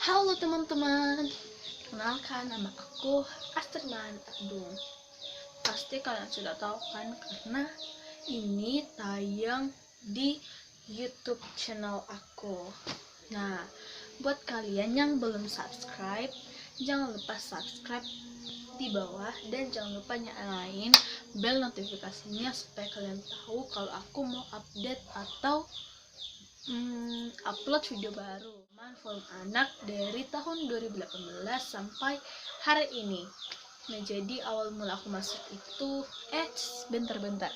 Halo teman-teman, kenalkan nama aku Astrid Adung. Pasti kalian sudah tahu kan karena ini tayang di YouTube channel aku. Nah, buat kalian yang belum subscribe, jangan lupa subscribe di bawah dan jangan lupa nyalain bel notifikasinya supaya kalian tahu kalau aku mau update atau upload video baru forum anak dari tahun 2018 sampai hari ini. Nah, jadi awal mula aku masuk itu bentar-bentar,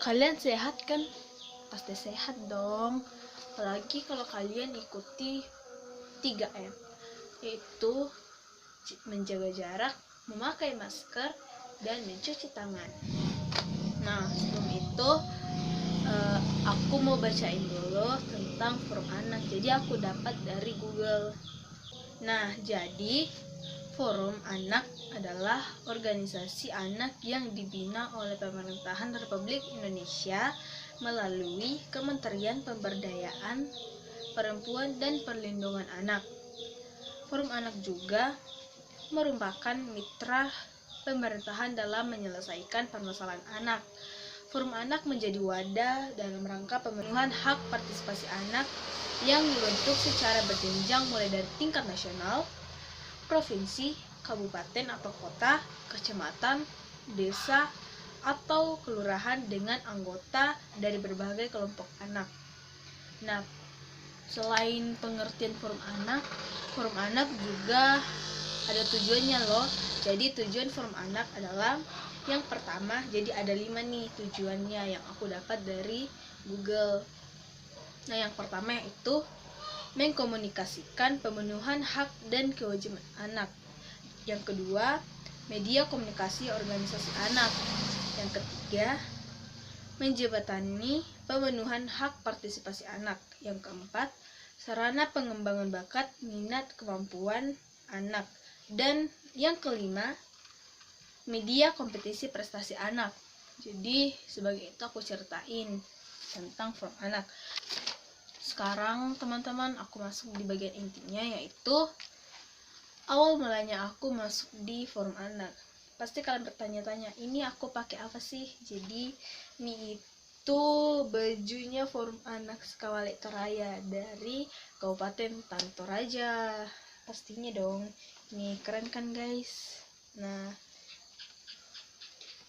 kalian sehat kan? Pasti sehat dong, apalagi kalau kalian ikuti 3M, yaitu menjaga jarak, memakai masker, dan mencuci tangan. Nah, sebelum itu aku mau bacain dulu tentang forum anak. Jadi aku dapat dari Google. Nah, jadi forum anak adalah organisasi anak yang dibina oleh pemerintahan Republik Indonesia melalui Kementerian Pemberdayaan Perempuan dan Perlindungan Anak. Forum anak juga merupakan mitra pemerintahan dalam menyelesaikan permasalahan anak. Forum anak menjadi wadah dalam rangka pemenuhan hak partisipasi anak yang dibentuk secara berjenjang mulai dari tingkat nasional, provinsi, kabupaten atau kota, kecamatan, desa, atau kelurahan dengan anggota dari berbagai kelompok anak. Nah, selain pengertian forum anak juga ada tujuannya loh. Jadi tujuan forum anak adalah yang pertama, jadi ada 5 nih tujuannya yang aku dapat dari Google. Nah, yang pertama yaitu mengkomunikasikan pemenuhan hak dan kewajiban anak. Yang kedua, media komunikasi organisasi anak. Yang ketiga, menjembatani pemenuhan hak partisipasi anak. Yang keempat, sarana pengembangan bakat, minat, kemampuan anak. Dan yang kelima, media kompetisi prestasi anak. Jadi sebagai itu aku ceritain tentang forum anak. Sekarang teman-teman, aku masuk di bagian intinya, yaitu awal mulanya aku masuk di forum anak. Pasti kalian bertanya-tanya, ini aku pakai apa sih? Jadi ini itu bajunya forum anak Sekawale Toraya dari Kabupaten Tanah Toraja. Pastinya dong, ini keren kan guys? Nah,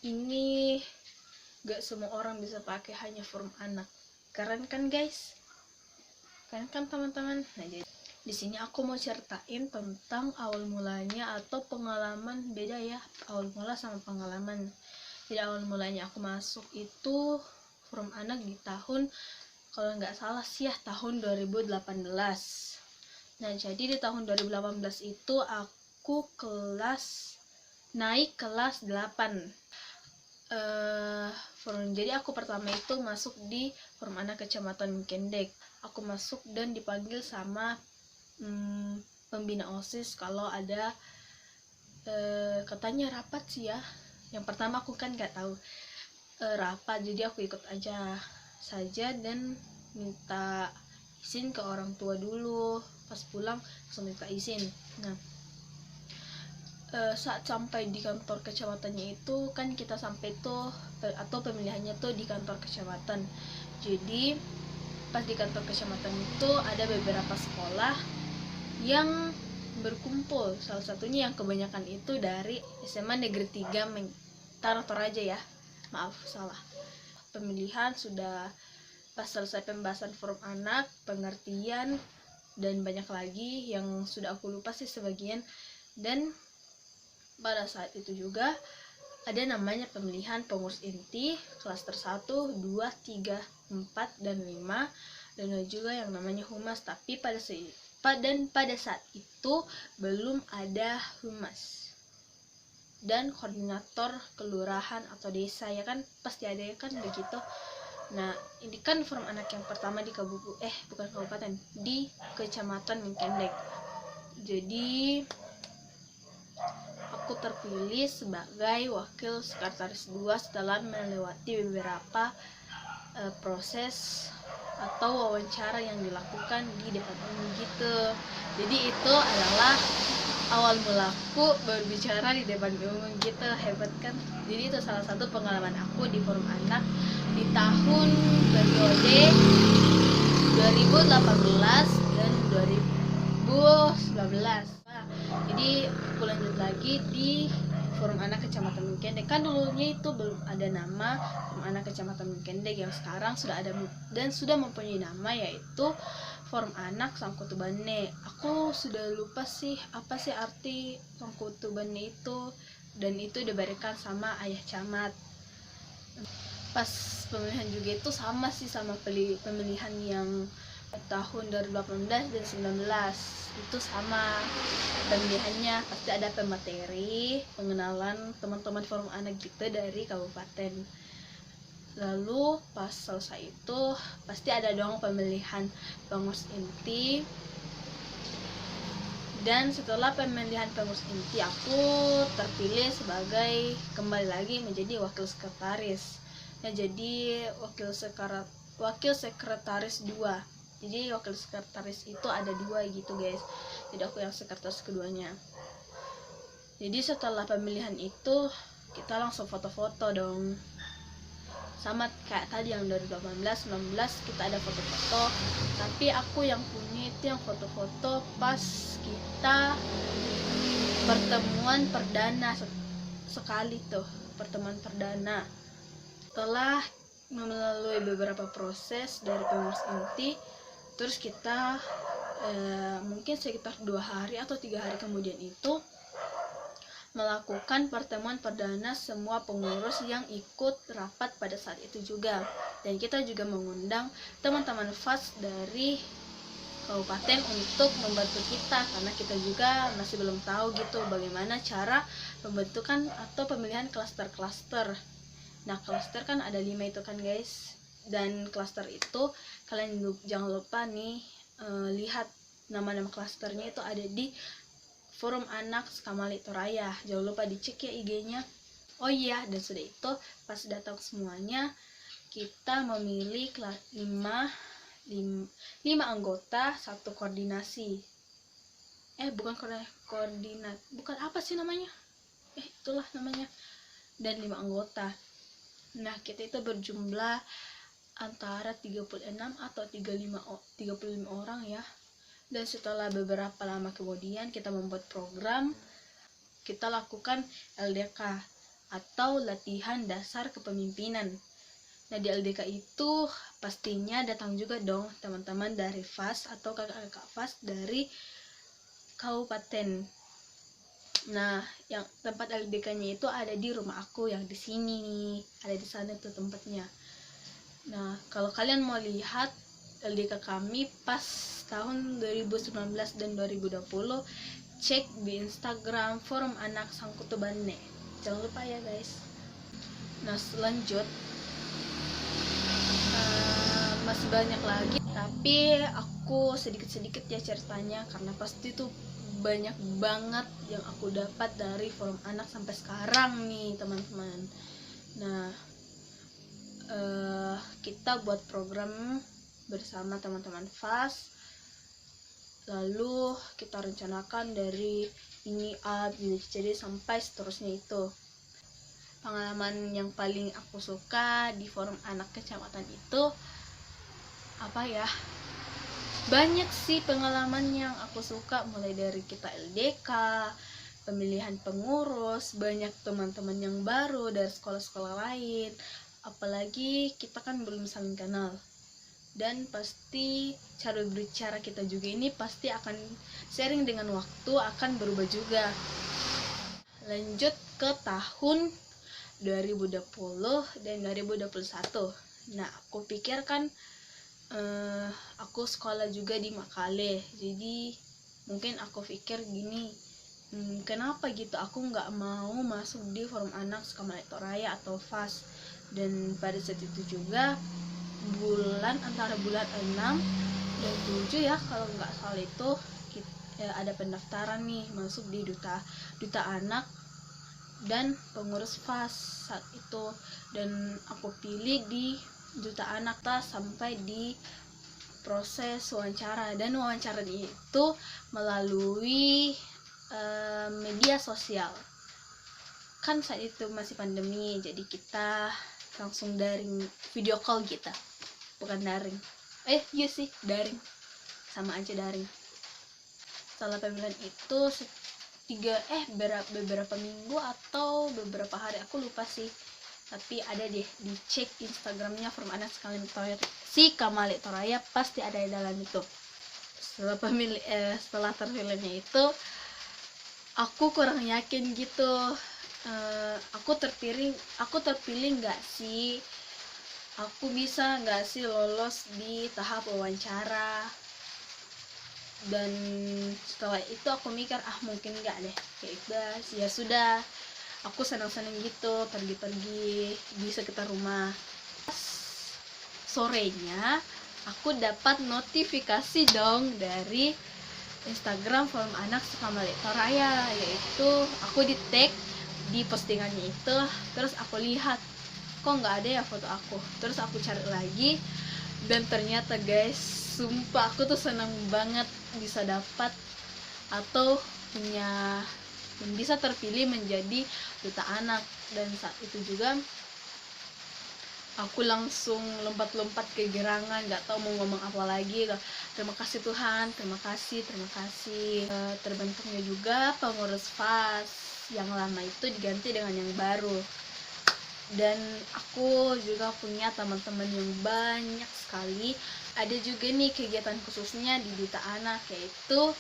ini gak semua orang bisa pakai, hanya forum anak. Keren kan guys? Keren kan teman-teman? Nah, jadi di sini aku mau ceritain tentang awal mulanya atau pengalaman, beda ya, awal mula sama pengalaman. Jadi awal mulanya aku masuk itu forum anak di tahun, kalau nggak salah sih ya, tahun 2018. Nah, jadi di tahun 2018 itu aku naik kelas 8. Jadi aku pertama itu masuk di forum anak kecamatan Kendek. Aku masuk dan dipanggil sama pembina OSIS kalau ada katanya rapat sih ya. Yang pertama aku kan nggak tahu rapat, jadi aku ikut aja saja dan minta izin ke orang tua dulu. Pas pulang langsung minta izin. Nah, saat sampai di kantor kecamatannya itu kan kita sampai tuh, atau pemilihannya tuh di kantor kecamatan. Jadi pas di kantor kecamatan itu ada beberapa sekolah yang berkumpul. Salah satunya yang kebanyakan itu dari SMA Negeri 3 Tanah Toraja ya. Maaf salah. Pemilihan sudah, pas selesai pembahasan forum anak, pengertian dan banyak lagi yang sudah aku lupa sih sebagian. Dan pada saat itu juga ada namanya pemilihan pengurus inti klaster 1, 2, 3, 4, dan 5, dan ada juga yang namanya humas. Tapi pada saat itu belum ada humas dan koordinator kelurahan atau desa, ya kan pasti ada ya kan begitu. Nah, ini kan forum anak yang pertama di di kecamatan Mengkendek. Jadi aku terpilih sebagai wakil sekretaris 2 setelah melewati beberapa proses atau wawancara yang dilakukan di depan umum gitu. Jadi itu adalah awal mulaku berbicara di depan umum gitu, hebat kan. Jadi itu salah satu pengalaman aku di forum anak di tahun periode 2018 dan 2019. Nah, jadi aku lanjut lagi di Forum Anak Kecamatan Mengkendek. Kan dulunya itu belum ada nama Forum Anak Kecamatan Mengkendek, yang sekarang sudah ada dan sudah mempunyai nama, yaitu Forum Anak Sangkutubane. Aku sudah lupa sih apa sih arti Sangkutubane itu, dan itu diberikan sama ayah camat. Pas pemilihan juga itu sama sih, sama pemilihan yang tahun 2018 dan 19 itu sama pemilihannya. Pasti ada pemateri pengenalan teman-teman forum anak kita dari kabupaten. Lalu pas selesai itu pasti ada dong pemilihan pengurus inti. Dan setelah pemilihan pengurus inti, aku terpilih sebagai kembali lagi menjadi wakil sekretaris. Ya, jadi wakil sekretaris 2. Jadi wakil sekretaris itu ada 2 gitu guys. Jadi aku yang sekretaris keduanya. Jadi setelah pemilihan itu kita langsung foto-foto dong. Sama kayak tadi yang dari 18, 19 kita ada foto-foto. Tapi aku yang punya itu yang foto-foto pas kita pertemuan perdana sekali tuh, pertemuan perdana. Setelah melalui beberapa proses dari pengurus inti, terus kita mungkin sekitar 2 hari atau 3 hari kemudian itu melakukan pertemuan perdana semua pengurus yang ikut rapat pada saat itu juga. Dan kita juga mengundang teman-teman FAS dari kabupaten untuk membantu kita, karena kita juga masih belum tahu gitu bagaimana cara pembentukan atau pemilihan klaster-klaster. Nah, klaster kan ada 5 itu kan guys. Dan klaster itu kalian jangan lupa nih lihat nama-nama klasternya itu ada di Forum Anak Sukamali Toraya. Jangan lupa dicek ya IG-nya. Oh iya, dan sudah itu pas datang semuanya kita memilih 5 anggota, 1 koordinasi. Bukan koordinat. Bukan apa sih namanya? Itulah namanya. Dan 5 anggota. Nah, kita itu berjumlah antara 36 atau 35 orang ya. Dan setelah beberapa lama kemudian kita membuat program, kita lakukan LDK atau latihan dasar kepemimpinan. Nah, di LDK itu pastinya datang juga dong teman-teman dari FAS atau kakak-kakak FAS dari kabupaten. Nah, yang tempat LDK-nya itu ada di rumah aku yang di sini nih, ada di sana tuh tempatnya. Nah, kalau kalian mau lihat LDK kami pas tahun 2019 dan 2020, cek di Instagram Forum Anak Sangkutubane. Jangan lupa ya guys. Nah, selanjut masih banyak lagi, tapi aku sedikit-sedikit ya ceritanya, karena pasti tuh banyak banget yang aku dapat dari forum anak sampai sekarang nih teman-teman. Nah, kita buat program bersama teman-teman FAS, lalu kita rencanakan dari ini A jadi sampai seterusnya. Itu pengalaman yang paling aku suka di forum anak kecamatan itu apa ya, banyak sih pengalaman yang aku suka, mulai dari kita LDK, pemilihan pengurus, banyak teman-teman yang baru dari sekolah-sekolah lain, apalagi kita kan belum saling kenal. Dan pasti cara berbicara kita juga ini pasti akan sering dengan waktu akan berubah juga. Lanjut ke tahun 2020 dan 2021. Nah, aku pikir kan aku sekolah juga di Makale, jadi mungkin aku pikir gini, kenapa gitu aku nggak mau masuk di forum anak Sukamali Toraya atau FAS. Dan pada saat itu juga antara bulan 6 dan 7 ya kalau nggak salah itu ada pendaftaran nih masuk di duta anak dan pengurus FAS saat itu, dan aku pilih di duta anak sampai di proses wawancara, dan wawancara itu melalui media sosial. Kan saat itu masih pandemi, jadi kita langsung daring, video call kita, bukan daring. Iya sih daring, sama aja daring. Setelah pemilihan itu beberapa minggu atau beberapa hari, aku lupa sih, tapi ada deh, dicek Instagramnya Forum Anak si Kamali Toraya, pasti ada di dalam itu. Setelah terpilihnya itu, aku kurang yakin gitu. Aku terpilih nggak sih? Aku bisa nggak sih lolos di tahap wawancara? Dan setelah itu aku mikir, mungkin nggak deh, ya sudah. Aku senang-senang gitu, pergi-pergi di sekitar rumah. Sorenya aku dapat notifikasi dong dari Instagram Forum Anak Kamali Toraya, yaitu aku di tag di postingannya itu. Terus aku lihat, kok nggak ada ya foto aku. Terus aku cari lagi, dan ternyata guys, sumpah aku tuh senang banget bisa dapat atau bisa terpilih menjadi duta anak. Dan saat itu juga aku langsung lompat-lompat kegirangan, nggak tahu mau ngomong apa lagi. Terima kasih Tuhan, terima kasih. Terbentuknya juga pengurus FAS yang lama itu diganti dengan yang baru, dan aku juga punya teman-teman yang banyak sekali. Ada juga nih kegiatan khususnya di Duta Anak, yaitu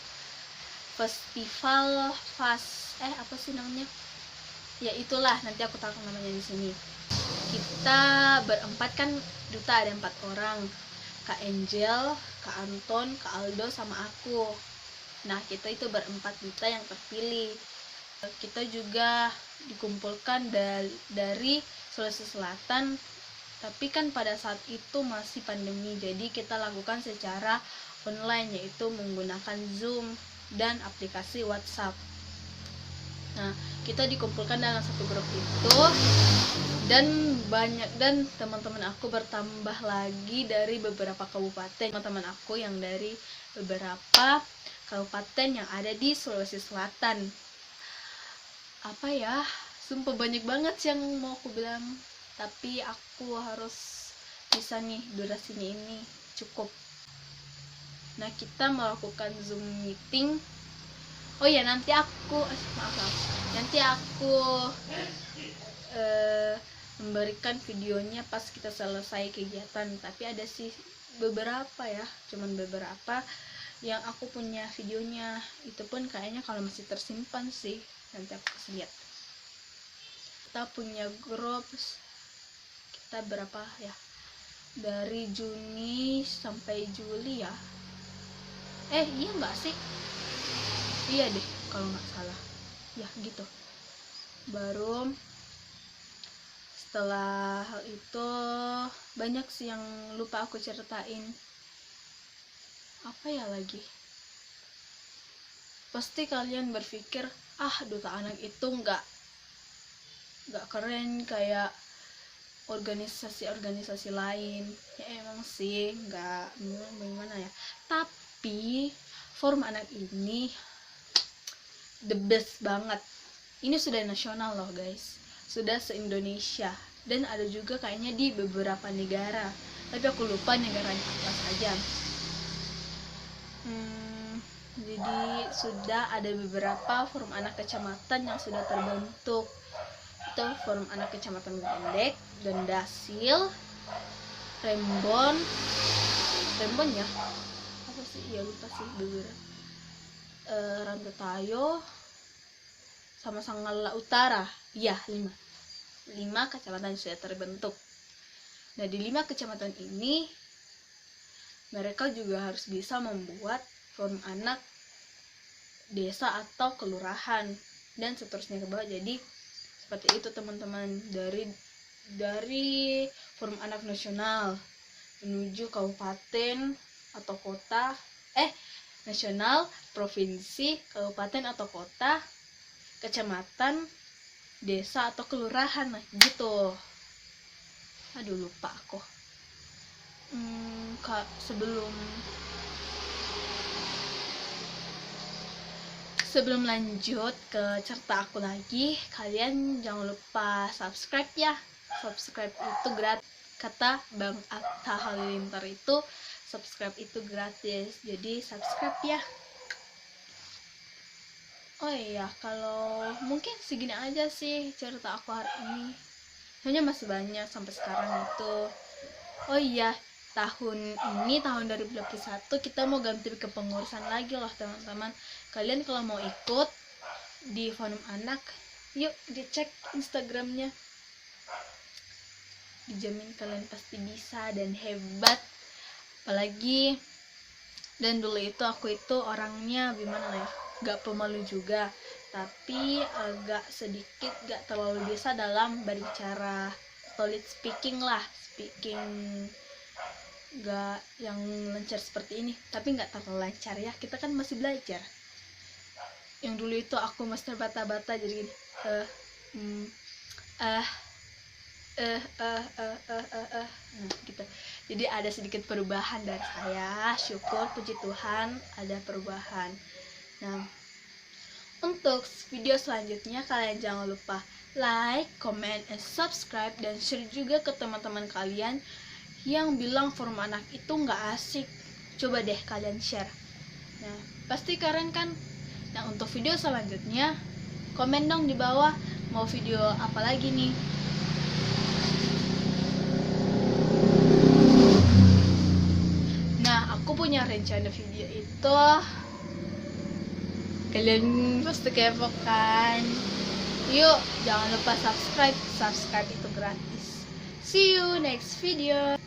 festival FAS, apa sih namanya? Ya itulah, nanti aku tahu namanya di sini. Kita berempat kan, duta ada 4 orang, Kak Angel, Kak Anton, Kak Aldo, sama aku. Nah, kita itu berempat duta yang terpilih. Kita juga dikumpulkan dari Sulawesi Selatan, tapi kan pada saat itu masih pandemi, jadi kita lakukan secara online, yaitu menggunakan Zoom dan aplikasi WhatsApp. Nah, kita dikumpulkan dalam satu grup itu, dan teman-teman aku bertambah lagi dari beberapa kabupaten. Teman-teman aku yang dari beberapa kabupaten yang ada di Sulawesi Selatan. Apa ya, sumpah banyak banget yang mau aku bilang, tapi aku harus bisa nih, durasinya ini cukup. Nah, kita melakukan Zoom meeting. Nanti aku memberikan videonya pas kita selesai kegiatan. Tapi ada sih beberapa ya, cuman beberapa yang aku punya videonya. Itu pun kayaknya kalau masih tersimpan sih, nanti aku kasih lihat. Kita punya grup, kita berapa ya, dari Juni sampai Juli ya. Iya nggak sih? Iya deh kalau nggak salah ya, gitu. Baru setelah hal itu banyak sih yang lupa aku ceritain. Apa ya lagi, pasti kalian berpikir, duta anak itu nggak keren kayak organisasi lain. Ya emang sih nggak gimana ya, tapi Forum Anak ini the best banget. Ini sudah nasional loh guys, sudah se-Indonesia, dan ada juga kayaknya di beberapa negara, tapi aku lupa negaranya apa saja. Jadi sudah ada beberapa forum anak kecamatan yang sudah terbentuk. Itu Forum Anak Kecamatan Pendek, Dendasil, Rembon ya, apa sih ya, lupa sih beberapa, Rantetayo, sama Sanggala Utara. Iya, 5 kecamatan sudah terbentuk. Nah, di 5 kecamatan ini mereka juga harus bisa membuat forum anak desa atau kelurahan dan seterusnya ke bawah. Jadi seperti itu teman-teman, dari forum anak nasional menuju kabupaten atau kota, nasional, provinsi, kabupaten atau kota, kecamatan, desa atau kelurahan, gitu. Aduh, lupa aku. sebelum lanjut ke cerita aku lagi, kalian jangan lupa subscribe ya. Subscribe itu gratis. Kata Bang Atta Halilintar itu subscribe itu gratis. Jadi subscribe ya. Oh iya, kalau mungkin segini aja sih cerita aku hari ini. Soalnya masih banyak sampai sekarang itu. Oh iya, tahun 2021 kita mau ganti kepengurusan lagi loh teman-teman. Kalian kalau mau ikut di Forum Anak, yuk dicek Instagramnya. Dijamin kalian pasti bisa dan hebat. Apalagi dan dulu itu aku itu orangnya gimana ya, gak pemalu juga, tapi agak sedikit gak terlalu bisa dalam berbicara, solid speaking lah, speaking gak yang lancar seperti ini, tapi gak terlalu lancar ya, kita kan masih belajar. Yang dulu itu aku masih terbata-bata jadi gini, nah gitu. Jadi ada sedikit perubahan dari saya, syukur puji Tuhan ada perubahan. Nah, untuk video selanjutnya kalian jangan lupa like, comment, and subscribe, dan share juga ke teman-teman kalian yang bilang Forum Anak itu nggak asik. Coba deh kalian share. Nah, pasti keren kan? Nah, untuk video selanjutnya komen dong di bawah mau video apa lagi nih. Nah, aku punya rencana video itu. Kalian pasti kepo kan? Yuk, jangan lupa subscribe. Subscribe itu gratis. See you next video.